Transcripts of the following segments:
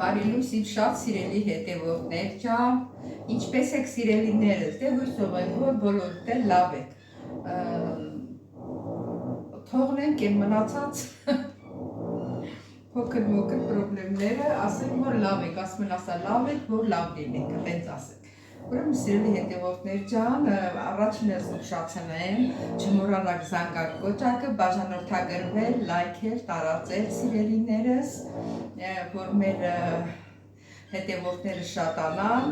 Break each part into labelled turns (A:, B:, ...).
A: Բարի լույս իմ շատ սիրելի հետևորդներ ջան, ինչպես եք սիրելիներս, դե հույսով եմ, որ բոլորդ էլ լավ եք։ Թողնենք այն մնացած փոքր-մոքր պրոբլեմները, ասենք որ լավ եք, ասում են ասա լավ եք, որ լավ լինենք, այդպես ասենք։ Ուրեմն սիրելի հետևորդներ ջան, առաջինս ուշացնեմ, չմոռանաք զանգակ կոճակը, բաժանորդագրվել, լայքել, տարածել սիրելիներս, որ մեր հետևորդները շատանան,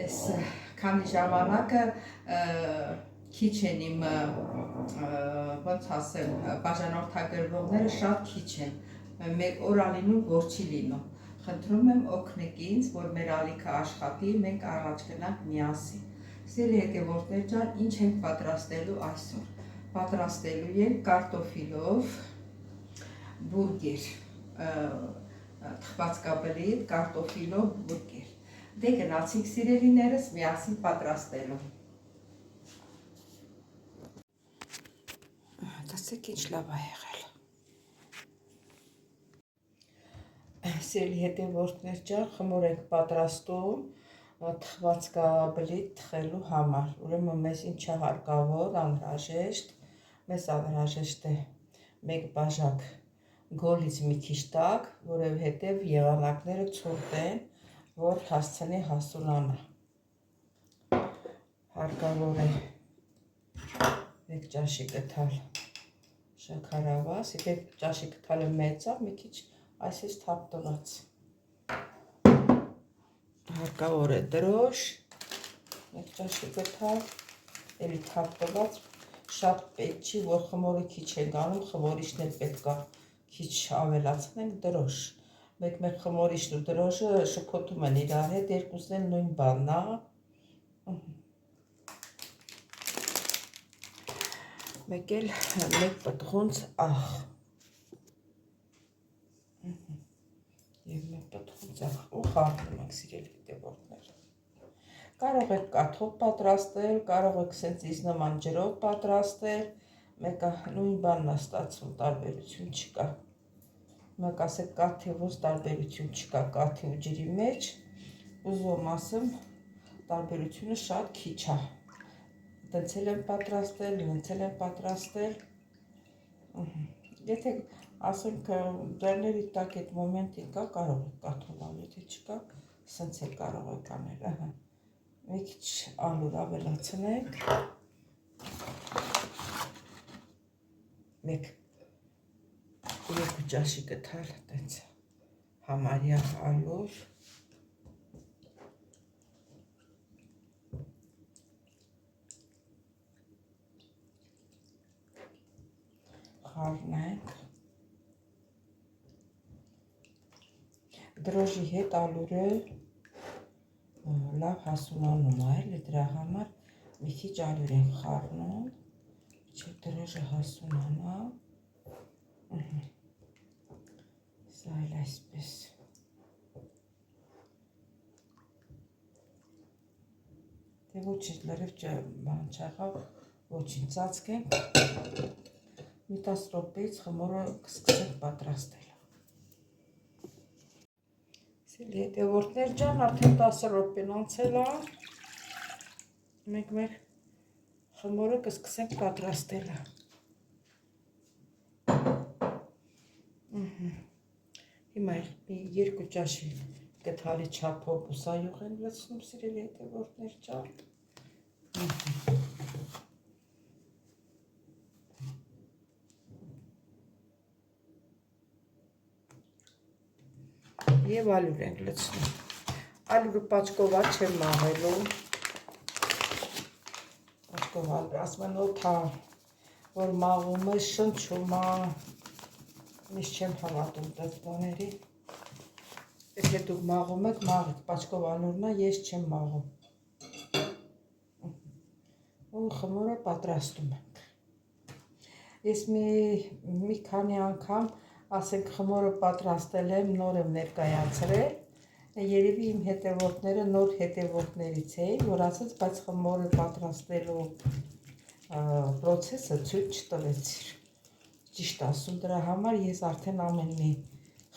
A: այս քանի ժամանակը քիչ են իմ ոնց ասեմ, բաժանորդագրվողները շատ քիչ են, մեկ օր ալինում, որ չի լինում։ Խնդրում եմ օգնեք ինձ, որ մեր ալիքը աշխատի, մենք առաջ գնանք միասին։ Սիրելի հետևորդներ ջան, ինչ ենք պատրաստելու այսօր։ Պատրաստելու ենք կարտոֆիլով բուրգեր, թխվածքաբլիթ, կարտոֆիլով բուրգեր։ Դե գնացինք սիրելիներս միասին պատրաստելու։ Տեսեք ինչ լավ է եղել։ Սիրելի հետևորդներ ջան, խմոր ենք պատրաստում թխվածքաբլիթ թխելու համար։ Ուրեմն մեզ ինչ է հարկավոր, անհրաժեշտ, մեզ անհրաժեշտ է 1 բաժակ գոլից մի քիչ տաք, որովհետև եղանակները ցուրտ են, որ հասցնի հասունանա։ Հարկավոր է 1 ճաշի կթալ շաքարավազ, եթե ճաշի կթալը մեծ է, մի քիչ այսպես թափտված։ Հարկավոր է դրոշ, 1 ճաշի կթալ, էլի թափտված, շատ պետք չի, որ խմորը քիչ ենք անում, խմորիչն էլ պետք է քիչ ավելացնենք դրոշ։ Մեկ խմորիչն ու դրոշը շփոթում են իրար հետ, երկուսն էլ նույն բանն է։ Մեկ էլ 1 պտղունց աղ։ Եվ 1 պտղունց աղ ու խառնում ենք սիրելի հետևորդներ։ Կարող եք կաթով պատրաստել, կարող եք սենց ինձ նման ջրով պատրաստել, մեկը նույն բանն է ստացվում, տարբերություն չկա։ Մեկ ասեք կաթի ոնց տարբերություն չկա կաթի ու ջրի մեջ, ուզում ասեմ տարբերությունը շատ քիչ է։ Տենց էլ եմ պատրաստել, նենց էլ եմ պատրաստել։ Եթե ասենք ձեռների տակ այդ մոմենտին կա, կարող եք կաթով անել, եթե չկա, սենց էլ կարող եք անել, մի քիչ ալուր ավելացնենք, 1-2 ճաշի կթալ, տենց համարյա ալուր, խառնենք, դրոշի հետ ալուրը լավ հասունանում է, էլի դրա համար մի քիչ ալյուր ենք խառնում, մինչև դրոշը հասունանա, սա էլ այսպես, դե ոչինչ լրիվ բան չեղավ, ոչինչ ծածկենք, մի 10 րոպեից խմորը կսկսենք պատրաստել։ Սիրելի հետևորդներ ջան, արդեն 10 րոպեն անցել է, մենք մեր խմորը կսկսենք պատրաստելը։ Հիմա 2 ճաշի կթալի չափով բուսայուղ են լցնում սիրելի հետևորդներ ջան։ Եվ ալյուր ենք լցնում։ Ալյուրը պաչկովա չեմ մաղելու։ Պաչկով ալյուր, ասում են օթա, որ մաղում է, շնչում է, ես չեմ հավատում տես բաների։ Եթե դուք մաղում եք, մաղեք, պաչկով ալյուրն է, ես չեմ մաղում։ Ու խմորը պատրաստում ենք։ Ես մի քանի անգամ ասենք խմորը պատրաստել եմ, նոր եմ ներկայացրել, երևի իմ հետևորդները նոր հետևորդներից էին, որ ասեց, բայց խմորը պատրաստելու պրոցեսը ցույց չտվեցիր։ Ճիշտ ասում, դրա համար ես արդեն ամեն մի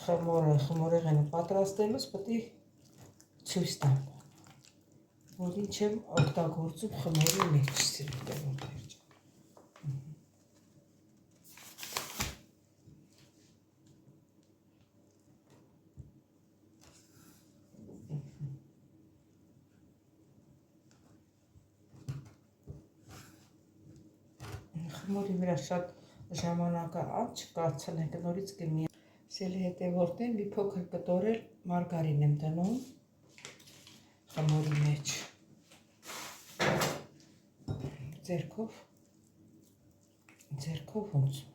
B: խմորեղենը պատրաստելուց պետք է ցույց տամ, որ ինչ եմ օգտագործում խմորի մեջ, սիրելի տղաներ ջան։ Խմորի վրա շատ ժամանակը անց չկարծնենք, նորից կմի։ Սելի հետևորդներ մի փոքր կտորել մարգարին եմ դնում խմորի մեջ։ Ձերքով հունցում,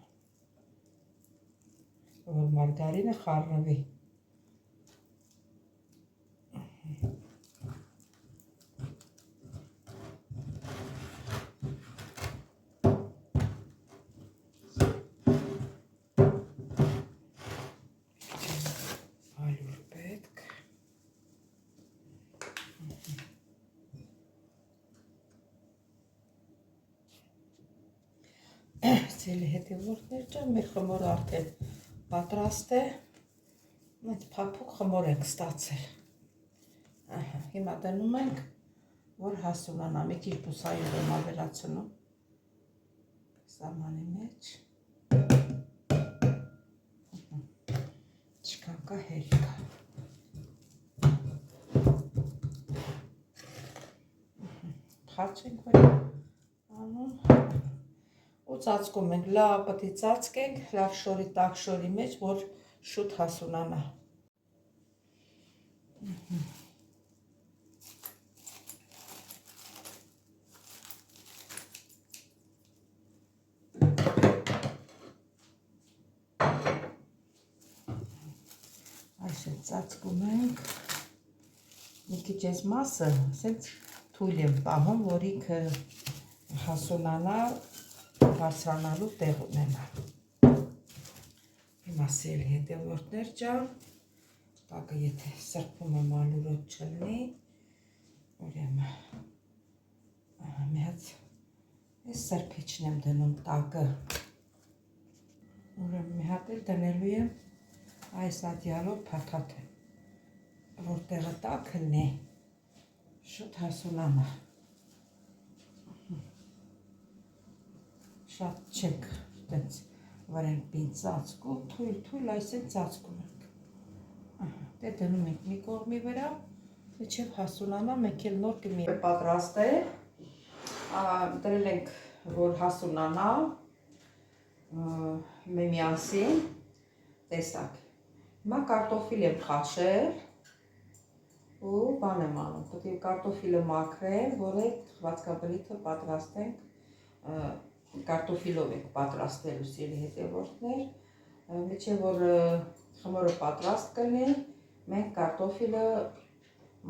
B: որ մարգարինը խառնվի։ Սելի հետևորդներ ջան, մեր խմորը արդեն պատրաստ է, այդ փափուկ խմոր ենք ստացել։ Հիմա դնում ենք, որ հասունանա, մի քիչ բուսային եմ ավելացնում սամանի մեջ, չկան կա հերիքա։ Խաչ ենք որ անում ու ծածկում ենք, լավ պետք է ծածկենք, լավ շորի, տաք շորի մեջ, որ շուտ հասունանա։ Այսպես ծածկում ենք, մի քիչ այս մասը, ասենց թույլ եմ պահում, որ ինքը հասունանա, բարձրանալու տեղ ունենա։ Հիմա սելի հետևորդներ ջան, տակը եթե սրբում եմ ալուրոտ չլնի, ուրեմն մի հատ այս սրբիչն եմ դնում տակը, ուրեմն մի հատ էլ դնելու եմ այս ադյալով փաթաթը, որ տեղը տաքը լնի, շուտ հասունանա։ Շատ չեք տենց վրեն պին ծածկում, թույլ այսեն ծածկում ենք։ Դե դնում ենք մի կողմի վրա, մինչև հասունանա, մենք էլ նոր կմի պատրաստ է, դրել ենք, որ հասունանա, միասին, տեսակ։ Հիմա կարտոֆիլ եմ խաշել ու բան եմ անում, պետք է կարտոֆիլը մաքրել, որ այդ խվածքաբլիթը պատրաստենք, կարտոֆիլով ենք պատրաստելու սիրելի հետևորդներ, մինչև որ խմորը պատրաստ կլինի, մենք կարտոֆիլը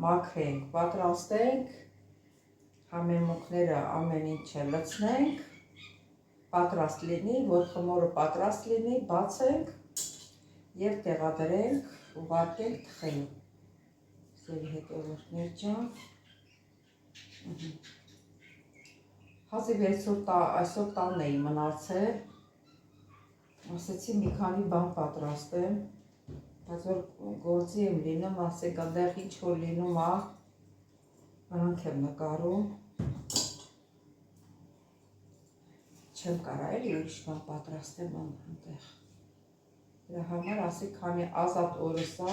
B: մաքրենք, պատրաստենք, համեմունքները ամեն ինչը լցնենք, պատրաստ լինի, որ խմորը պատրաստ լինի, բացենք և տեղադրենք, ուղարկենք թխելու։ Սիրելի հետևորդներ ջան, հազիվ այսօր տանն էի մնացել, ասեցի մի քանի բան պատրաստեմ, բայց որ գործի եմ լինում, ասեք այնտեղ ինչ որ լինում է, նրանք եմ նկարում, չեմ կարա էլի ուրիշ բան պատրաստեմ այնտեղ, դրա համար ասի քանի ազատ օրս է,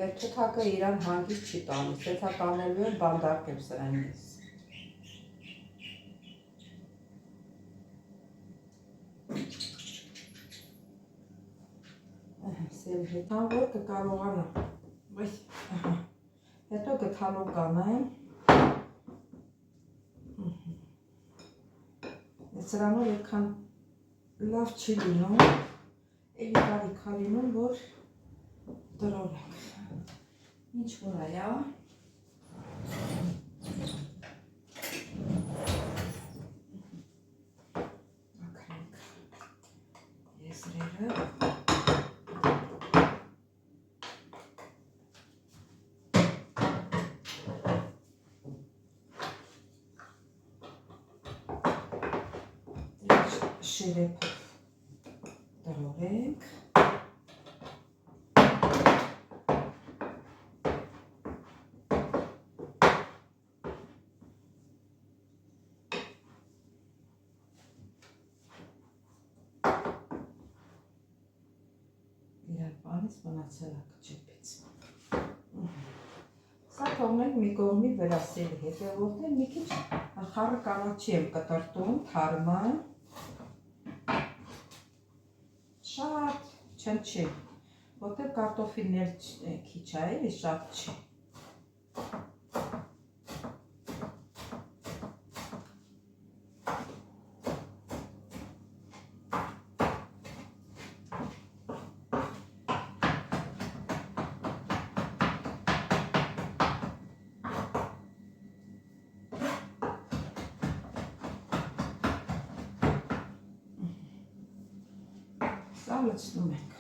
B: մեր թութակը իրան հանգիստ չի տալիս, եթե տանելու եմ բանդարկ եմ սրանից։ Սել հետան, որ կկարողանա, հետո գթալով կանեմ, սրանով ետքան լավ չի լինում, էլի կարիքա լինում, որ տրորենք, ինչ որ այա, ակրենք եզրերը, շերեփով տրորենք։ Իրար բանից մնացել է կճեպից։ Սա թողնենք մի կողմի վրա սերի հետևորդներ, մի քիչ խառը կանաչի եմ կտրտում, թարմը, շատ չնչի, որտեղ կարտոֆիլներ քիչ է, էլի շատ չի։ Սա լցնում ենք։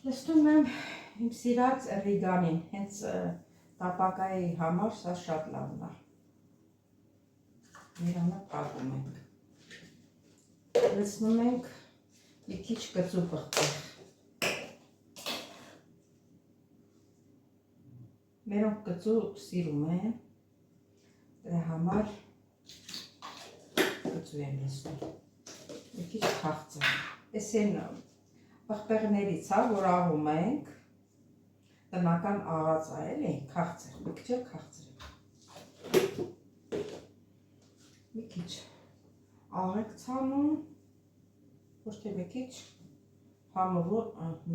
B: Լցնում եմ իմ սիրած ռիգանին, հենց տապակայի համար սա շատ լավն է։ Իրանը պակում ենք։ Լցնում ենք մի քիչ կծու պղպեղ։ Մերոնք կծու սիրում են, դրա համար կծու եմ լցնում։ Մի քիչ քաղցր։ Էս են պղպեղներից է, որ աղում ենք, տնական աղած է, էլի, քաղցր, մի քիչ քաղցր։ Մի քիչ աղեք ցանում, ոչ թե մի քիչ համով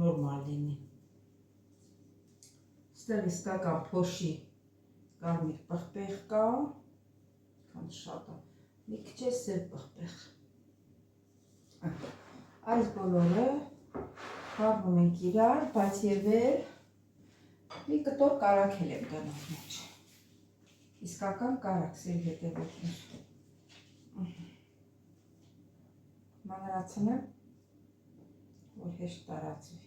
B: նորմալ լինի։ Ստեղ իսկական փոշի կարմիր պղպեղ կա, քան շատ է, մի քիչ է սև պղպեղ։ Այս բոլորը խառնում ենք իրար, բայց եւ էլ մի կտոր կարագել եմ դնում մեջ։ Իսկական կարագ սերի հետևորդներ։ Մանրացնեմ, որ հեշտ տարածվի։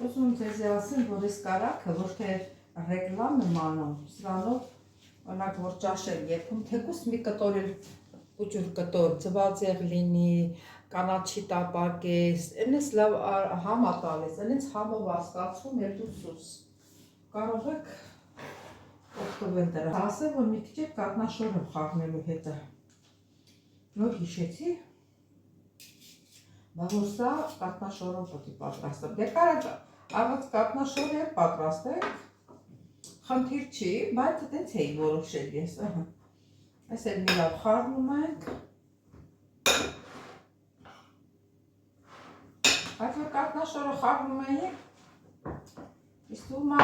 B: Ուզում ձեզի ասեմ, որ այս կարագը ոչ թե ռեկլամ եմ անում, սրանով օրինակ որ ճաշել եփում, թեկուզ մի կտոր էլ ուջուր կտոր, ձվածեղ լինի, կանաչի տապակես, այնպես լավ համ է տալիս, այնպես համով աստացում երկու սուս։ Կարող եք օգտվել դրա։ Ասեմ, որ մի քիչ կատնաշոր եմ խառնելու հետը։ Նոր հիշեցի, բայց որ սա կատնաշորով պետք է պատրաստեմ։ Դե կարող առանց կատնաշորի էլ պատրաստեք, խնդիր չի, բայց այդպես էի որոշել ես։ Այս էլ մի լավ խառնում ենք։ Բայց որ կատնաշորը խառնում էինք, իսկ թվում է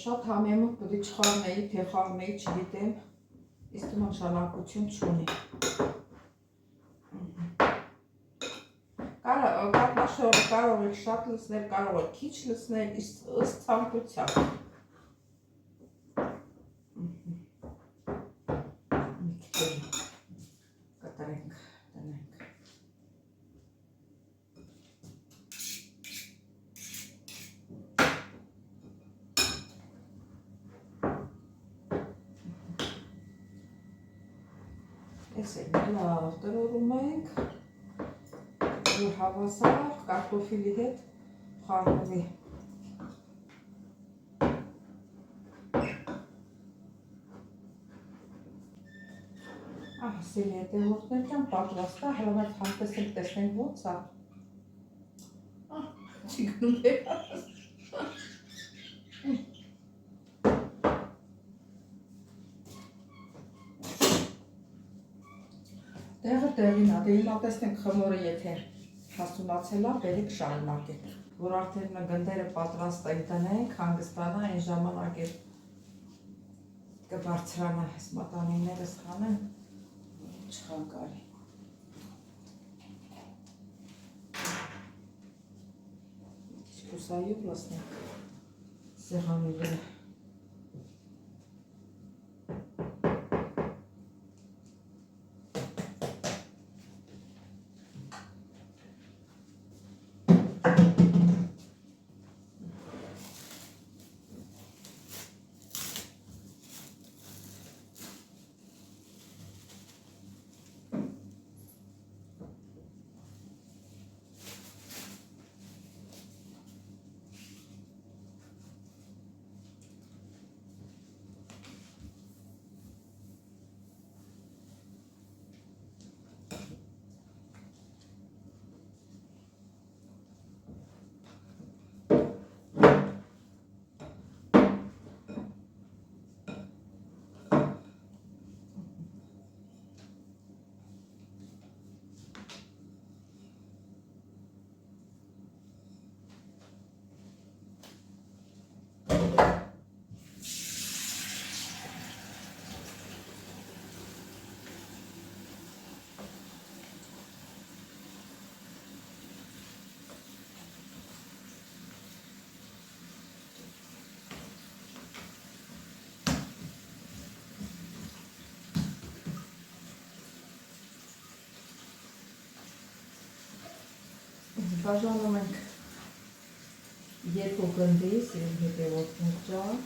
B: շատ համեմուտ պետք է չխառնեի, թե խառնեի, չգիտեմ, իսկ թվում է նշանակություն չունի։ Կատնաշորը կարող եք շատ լցնել, կարող եք քիչ լցնել, ըստ ցանկության։ Մի քիչ կտրենք, տնենք։ Այս էլ լավ տրորում ենք, որ հավասար կարտոֆիլի հետ խառնվի։ Սերի հետևորդներ կան պատրաստ է, հրավայց համտեսենք տեսնենք ոնց է։ Չի գնում է։ Տեղը տեղին է, դե հիմա տեսնենք խմորը եթե հասունացել է, բերեք շարունակենք։ Որ արդեն գնդերը պատրաստ են տնենք, հանգստանա, այն ժամանակ է կբարձրանա, այս մատանիներս խանեմ, չխանգարի։ Կուսայով լսնենք սեղանի վրա։ բաժանում ենք երկու գնդի, սիրելի հետևորդներ ջան։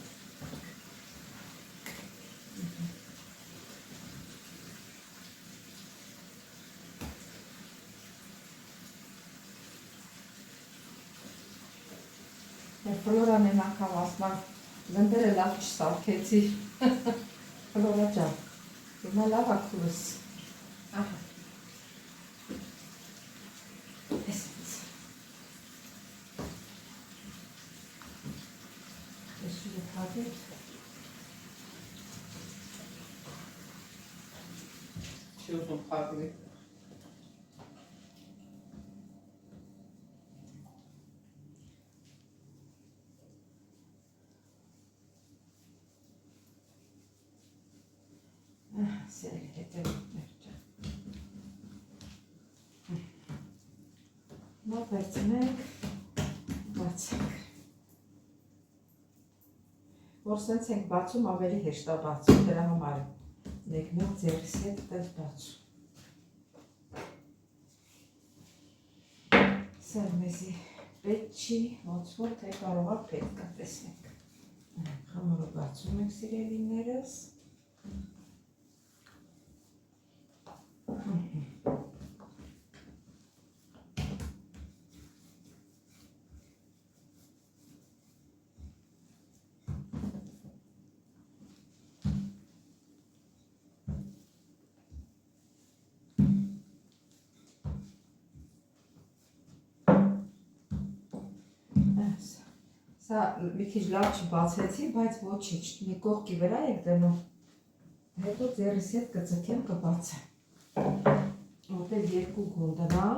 A: Ֆլորան են անգամ ասման գնդերը լավ չսարքեցի։ Ֆլորա ջան, հիմա լավ ակուրս։ Ահա։ Էսենց։ Էսուրը հագետ։ Չի ուզում փակվի։ Սիրելի հետևորդներ ջան։ Նա վերցնենք, բացենք։ Որ սենց ենք բացում, ավելի հեշտ է բացում, դրա համար մեկ-մեկ ձեռքիս հետ տեղ բացում։ Սա մեզի պետք չի, ոնց որ թե կարող է պետք է տեսնենք։ Խմորը բացում ենք սիրելիներս։ Սա մի քիչ լավ չբացեցի, բայց ոչինչ, մի կողքի վրա եք դնում, հետո ձեռիս հետ կձգեմ կբացեմ, որտեղ երկու գունդն է,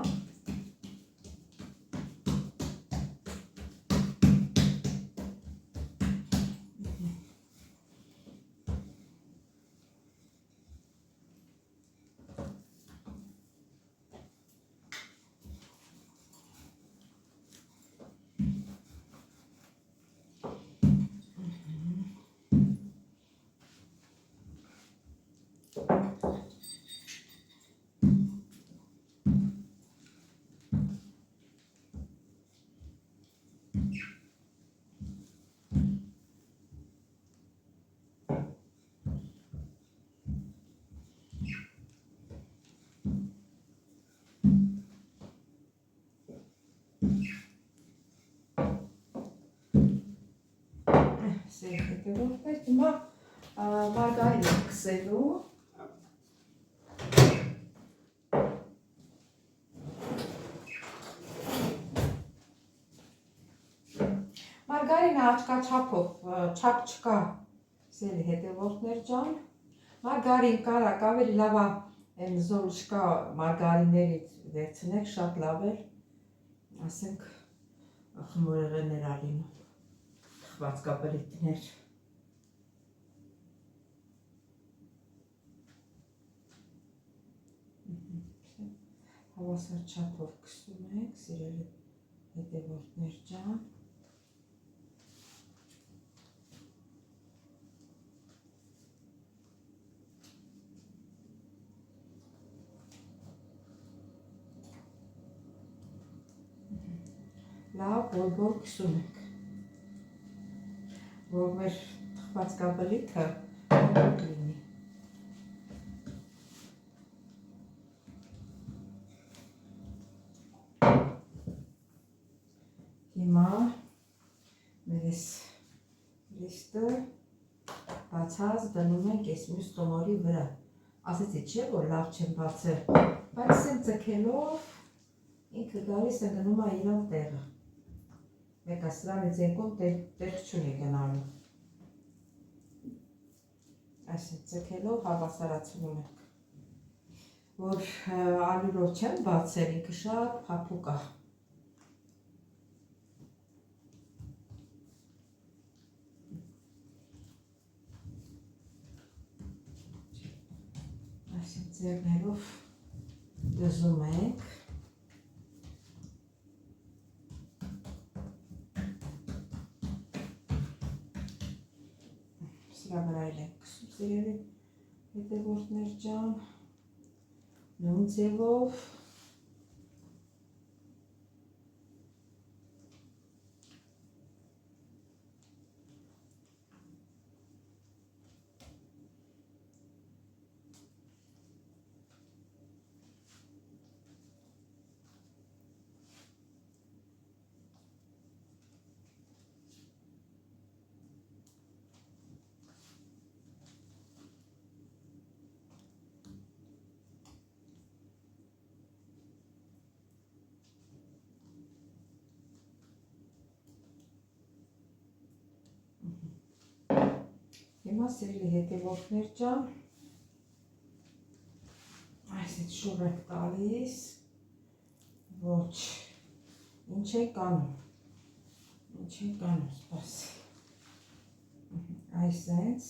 A: հետևորդներ, հիմա մարգարին ենք քսելու։ Մարգարինը աչքաչափով, չափ չկա, սիրելի հետևորդներ ջան։ Մարգարին կարակ ավելի լավ է այն զոլուշկա մարգարիններից վերցնեք, շատ լավ է, ասենք խմորեղեններ ալինու, խվածկաբրիտներ։ Հավասար չափով քսում ենք, սիրելի հետևորդներ ջան։ Լավ բոլ-բոլ քսում ենք, որ մեր թխվածքաբլիթը լինի։ Հիմա մեր այս լիստը բացած դնում ենք այս մյուս տոմորի վրա։ Ասեցի չէ, որ լավ չեմ բացել, բայց սեմ ձգելով ինքը գալիս է գնում է իրան տեղը։ Մեկը սրանից երկում տեղ չունի գնալու։ Այսինքն ձգելով հավասարացնում ենք, որ ալյուրով չեմ բացել, ինքը շատ փափուկ է։ Այսինքն ձեռներով դզում ենք։ Սրա վրա ենք քսում, սիրելի հետևորդներ ջան, նույն ձևով
B: հիմա սիրելի հետևորդներ ջան, այս այդ շուռ եք տալիս, ոչ, ինչ եք անում, սպասի, այս ենց,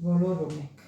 B: ոլորում եք,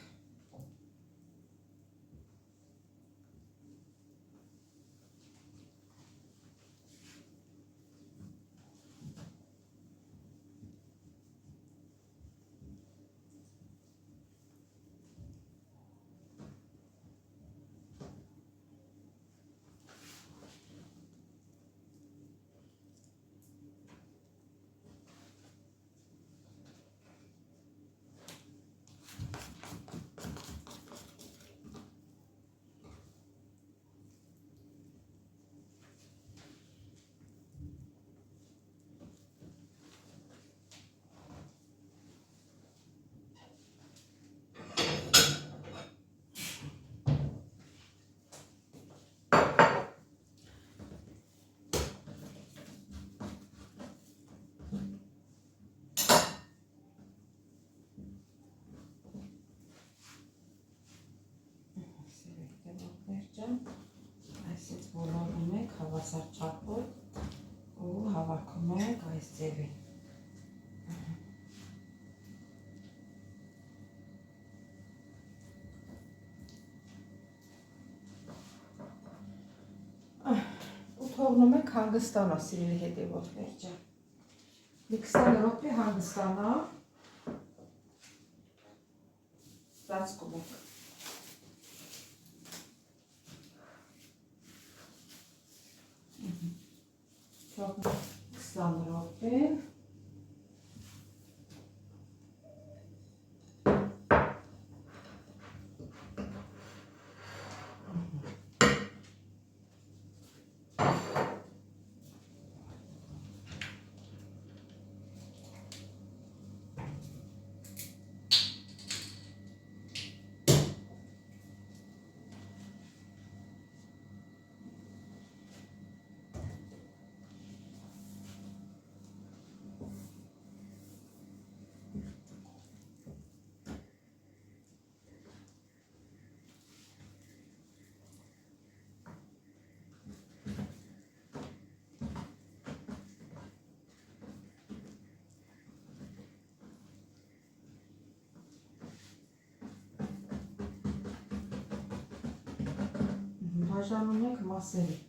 B: այսից ոլորում եք հավասար չափով ու հավաքում եք այս ձևին։ Ու թողնում եք հանգստանա, սիրելի հետևորդներ ջան։ Մի 20 րոպե հանգստանա, ծածկում եք։ Թողնում 20 րոպե։ Բաժանում եք մասերի։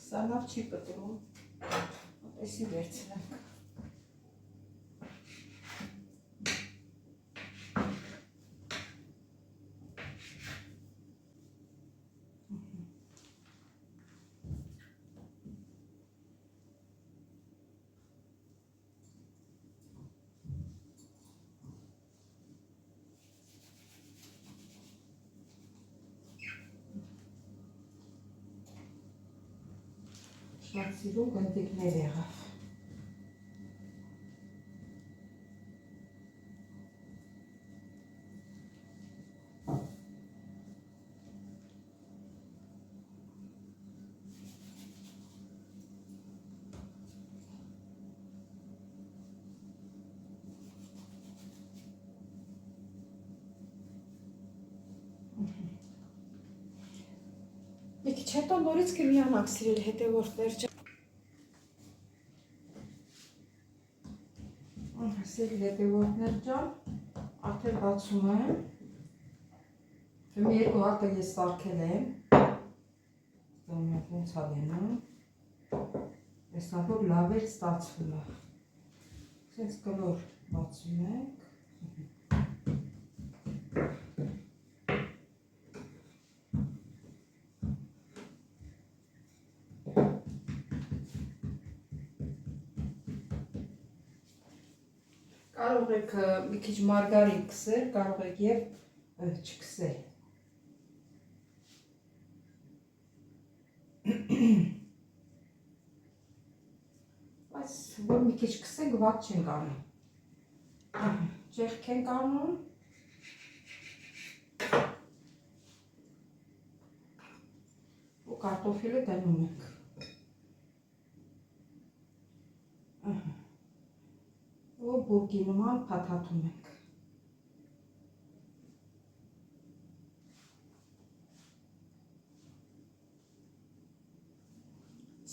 B: Սա լավ չի պտրում, այսի վերցնենք։ Շատ սիրուն գնդիկներ եղավ։ Մի քիչ հետո նորից կմիանանք, սիրելի հետևորդներ ջան։ Սիրելի հետևորդներ ջան, արդեն բացում եմ։ Մի երկու հատը ես սարքել եմ։ Ոնց ա լինում։ Տեսնա որ լավ էր ստացվում է։ Սենց կլոր բացում ենք։ Կարող եք մի քիչ մարգարին քսել, կարող եք եւ չքսել։ Բայց որ մի քիչ քսենք, վատ չենք անում։ Ճեղք ենք անում։ Ու կարտոֆիլը դնում ենք։ Ու բուրգի նման փաթաթում ենք։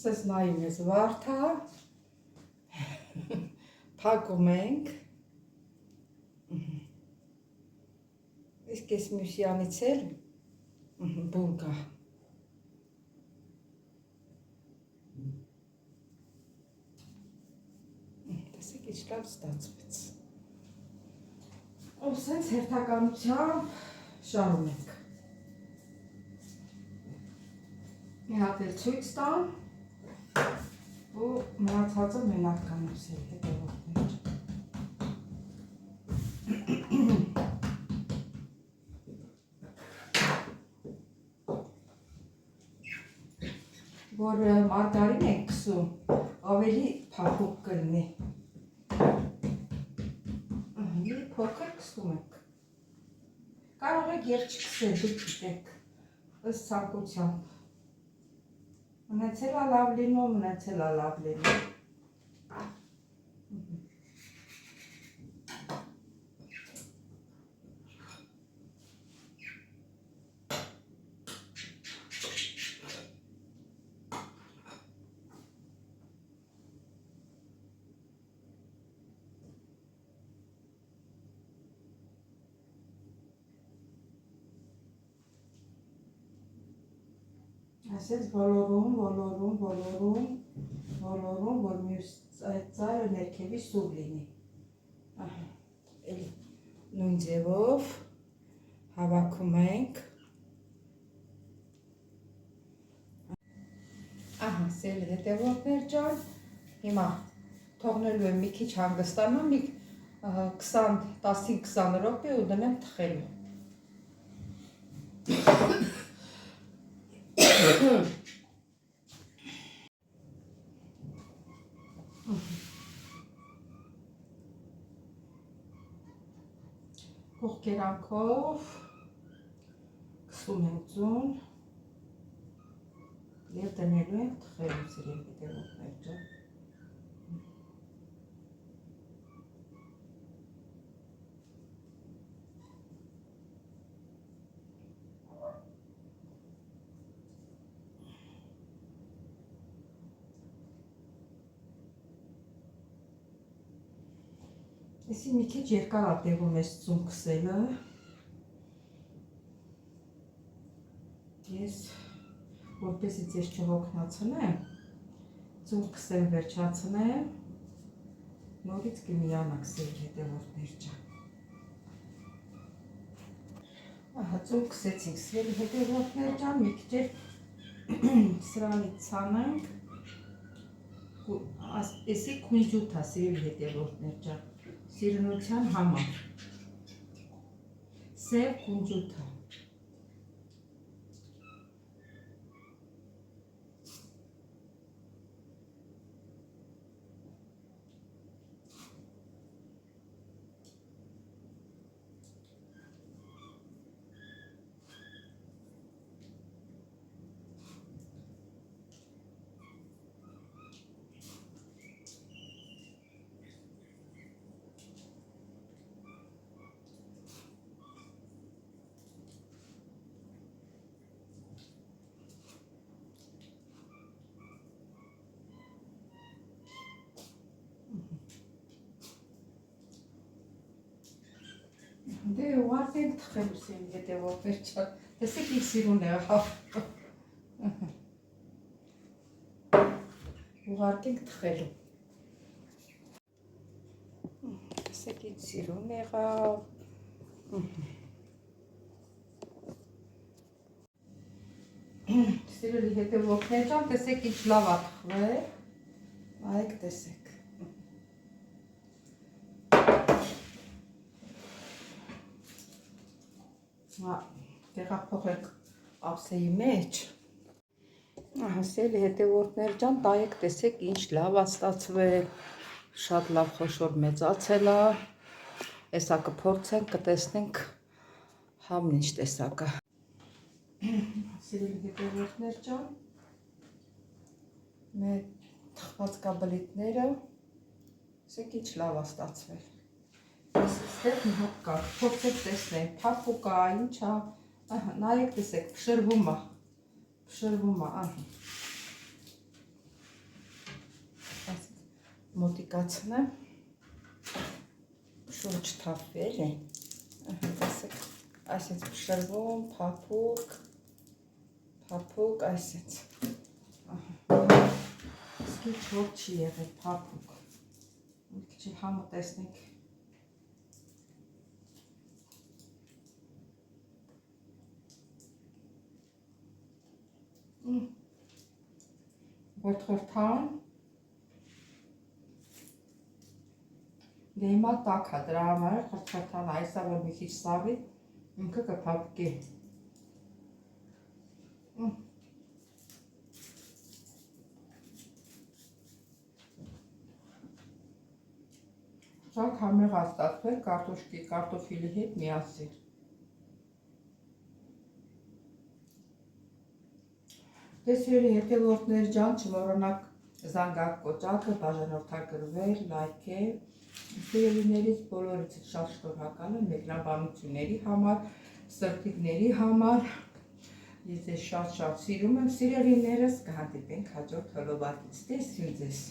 B: Սես նայում ես վարդա, փակում ենք, իսկ ես մյուսյանից էլ բուրգա։ Տեսեք ինչ լավ ստացվեց։ Ու սենց հերթականությամբ շարունենք։ Մի հատ էլ ցույց տամ ու մնացածը մենակ կանեմ սերի հետևորդներ։ Որ մարգարին եք քսում, ավելի փափուկ կլինի։ Մի փոքր քսում եք։ Կարող եք եւ չքսել, դուք գիտեք, ըստ ցանկությամբ։ Մնացել է լավ լինում, մնացել է լավ լինում։ Այսպես ոլորում, որ մյուս ծայրը ներքևի սուր լինի։ Նույն ձևով հավաքում ենք։ Ահա, սիրելի հետևորդներ ջան, հիմա թողնելու եմ մի քիչ հանգստանամ, մի 10-20 րոպե ու դնեմ թխելու։ Կողքերանքով քսում ենք ձուն և դնելու ենք թխելու սիրելի հետևորդներ ջան։ Էսի մի քիչ երկար է տևում էս ձուն քսելը։ Ես որպեսզի ձեզ չհոգնեցնեմ, ձուն քսեմ վերջացնեմ, նորից կմիանաք սիրելի հետևորդներ ջան։ Ահա ձուն քսեցինք սիրելի հետևորդներ ջան, մի քիչ սրանից ցանենք։ Էսի քունջութ է սիրելի հետևորդներ ջան։ Սիրունության համար, սև քունջութ է։ Դե ուղղակի ենք թխելու սիրելի հետևորդներ ջան, տեսեք ինչ սիրուն եղավ։ Ուղղակի ենք թխելու։ Տեսեք ինչ սիրուն եղավ։ Սիրելի հետևորդներ ջան, տեսեք ինչ լավ է թխվել։ Այք տեսեք։ Տեղափոխենք ափսեի մեջ։ Հասել հետևորդներ ջան, տայեք տեսեք ինչ լավ է ստացվել, շատ լավ խոշոր մեծացել է, հեսա կփորձենք, կտեսնենք համն ինչ տեսակը։ Սիրելի հետևորդներ ջան, մեր թխված կաբլիտները, տեսեք ինչ լավ է ստացվել։ Ստեղ մի հատ կա, փորձեք տեսնենք, փափուկ է, ինչ է, նայեք տեսեք, փշրվում է, մոտիկացնեմ, շունչ թափվել է, տեսեք, այսպես փշրվում, փափուկ, այսպես, իսկի չոր չի եղել փափուկ, մի քիչ համը տեսնենք, Խորթխորթան, դե հիմա տաք է, դրա համար է խորթխորթան, այսա որ մի քիչ սավի, ինքը կփափկի։ Շատ համեղ է ստացվել կարտոֆիլի հետ միասին։ Դե սիրելի հետևորդներ ջան, չմոռանաք զանգակ կոճակը, բաժանորդագրվել, լայքել։ Սիրելիներից բոլորից շատ շնորհակալ եմ մեկնաբանությունների համար, սրտիկների համար։ Ես ձեզ շատ սիրում եմ, սիրելիներս, կհանդիպենք հաջորդ հոլովակից։ Տեսություն ձեզ։